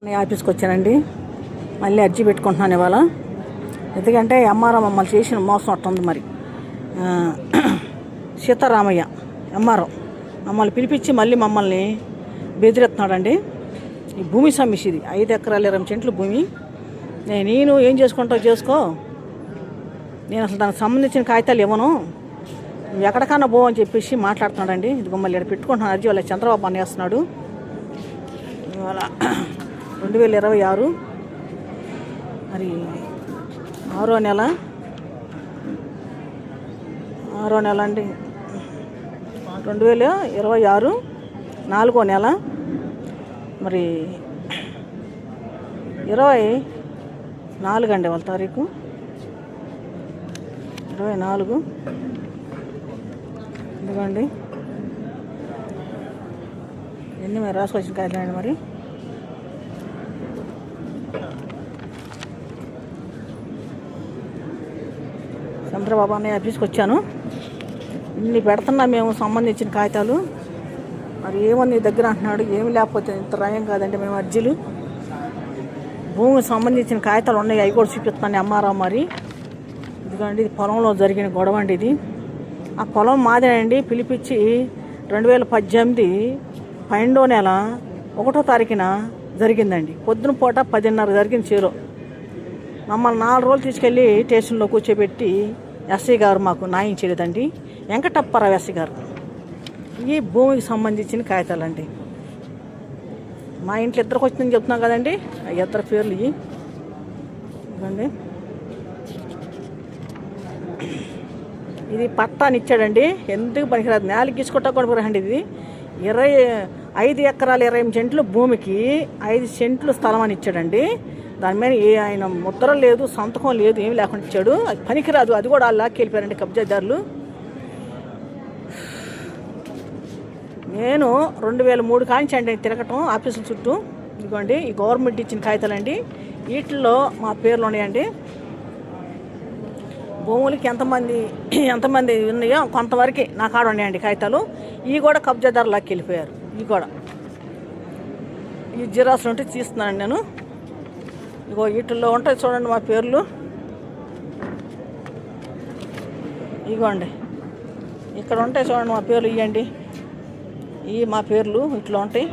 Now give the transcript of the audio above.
నేను ఆఫీస్కి వచ్చానండి. మళ్ళీ అర్జీ పెట్టుకుంటున్నాను ఇవాళ. ఎందుకంటే ఎంఆర్ఓ మమ్మల్ని చేసిన మోసం అట్టుంది. మరి సీతారామయ్య ఎంఆర్ఓ మమ్మల్ని పిలిపించి మళ్ళీ మమ్మల్ని బెదిరిస్తున్నాడండి. ఈ భూమి సమస్య ఇది 5 ఎకరాలు 20 సెంట్లు భూమి. నేను ఏం చేసుకుంటావు చేసుకో, నేను అసలు దానికి సంబంధించిన కాగితాలు ఇవ్వను, నువ్వు ఎక్కడికన్నా పో అని చెప్పేసి మాట్లాడుతున్నాడండి. ఇది మళ్ళీ ఇక్కడ పెట్టుకుంటున్నాను అర్జీ. వాళ్ళ చంద్రబాబు అనేస్తున్నాడు. ఇవాళ 2026 మరి 6వ నెల అండి. 2026 4వ నెల మరి 24 అండి వాళ్ళ తారీఖు 24. ఎందుకండి ఎన్ని మరి రాసుకొచ్చిన కాయలండి. మరి చంద్రబాబు అన్నయ్య ఆఫీస్కి వచ్చాను. ఇన్ని పెడుతున్నా మేము సంబంధించిన కాగితాలు. మరి ఏమో నీ దగ్గర అంటున్నాడు. ఏమి లేకపోతే ఇంత రాయం కాదండి. మేము అర్జీలు భూమికి సంబంధించిన కాగితాలు ఉన్నాయి, అవి కూడా చూపిస్తాను ఎంఆర్ఓ. మరి ఇదిగోండి, ఇది పొలంలో జరిగిన గొడవ అండి. ఇది ఆ పొలం మాదేనండి. పిలిపించి 2018 12వ నెల 1వ తారీఖున జరిగిందండి. పొద్దున పూట 10:30 జరిగింది. చేలో మమ్మల్ని 4 రోజులు తీసుకెళ్ళి స్టేషన్లో కూర్చోబెట్టి ఎస్ఐ గారు మాకు న్యాయం చేయలేదండి. వెంకటప్పారావు ఎస్ఐ గారు. ఈ భూమికి సంబంధించిన కాగితాలండి. మా ఇంట్లో ఇద్దరికి వచ్చిందని చెప్తున్నాం కదండి. ఆ ఇద్దరు పేర్లు ఇవి ఇవ్వండి. ఇది పట్టాని ఇచ్చాడండి. ఎందుకు పనికిరాదు, నేలకి గీసుకుంటా కూడా రండి. ఇది 5 ఎకరాలు 20 సెంట్లు భూమికి 5 సెంట్లు స్థలం అని ఇచ్చాడండి. దాని మీద ఆయన ముద్ర లేదు, సంతకం లేదు, ఏమి లేకుండా ఇచ్చాడు. అది పనికిరాదు. అది కూడా వాళ్ళు లాక్కెళ్ళిపోయారండి కబ్జాదారులు. నేను 2003 కానించండి తిరగటం ఆఫీసుల చుట్టూ. ఇదిగోండి, ఈ గవర్నమెంట్ ఇచ్చిన కాగితాలండి. వీటిల్లో మా పేర్లు ఉన్నాయండి. భూములకి ఎంతమంది ఉన్నాయో కొంతవరకు నా కాడ ఉన్నాయండి కాగితాలు. ఇవి కూడా కబ్జాదారులు లాక్కెళ్ళిపోయారు. ఇవి కూడా ఈ జిరాసులు ఉంటే తీస్తున్నానండి నేను. ఇగో వీటిల్లో ఉంటాయి చూడండి మా పేర్లు. ఇగోండి, ఇక్కడ ఉంటాయి చూడండి మా పేర్లు. ఇవ్వండి, ఇవి మా పేర్లు ఇట్లా ఉంటాయి.